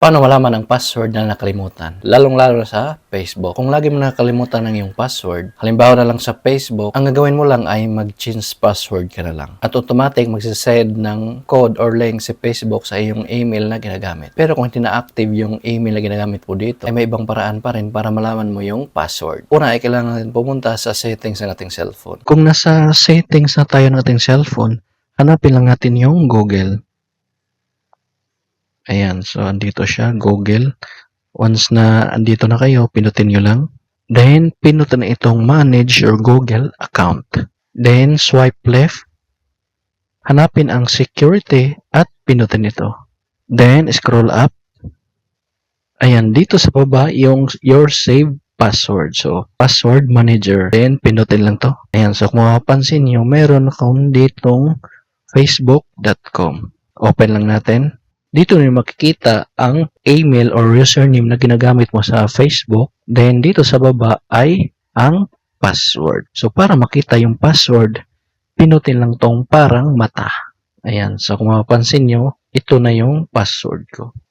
Paano malaman ang password na nakalimutan? Lalong-lalo na sa Facebook. Kung lagi mo nakalimutan ng iyong password, halimbawa na lang sa Facebook, ang gagawin mo lang ay mag-change password ka na lang. At automatic magsisend ng code or link si Facebook sa iyong email na ginagamit. Pero kung hindi na-active yung email na ginagamit mo dito, ay may ibang paraan pa rin para malaman mo yung password. Una ay kailangan natin pumunta sa settings ng ating cellphone. Kung nasa settings na tayo ng ating cellphone, hanapin lang natin yung Google. Ayan, so andito siya, Google. Once na andito na kayo, pinutin nyo lang. Then, pinutin na itong manage your Google account. Then, swipe left. Hanapin ang security at pinutin ito. Then, scroll up. Ayan, dito sa baba, yung your saved password. So, password manager. Then, pinutin lang to. Ayan, so kung mapapansin nyo, meron akong ditong facebook.com. Open lang natin. Dito nyo makikita ang email or username na ginagamit mo sa Facebook. Then, dito sa baba ay ang password. So, para makita yung password, pinutin lang tong parang mata. Ayan. So, kung mapapansin nyo, ito na yung password ko.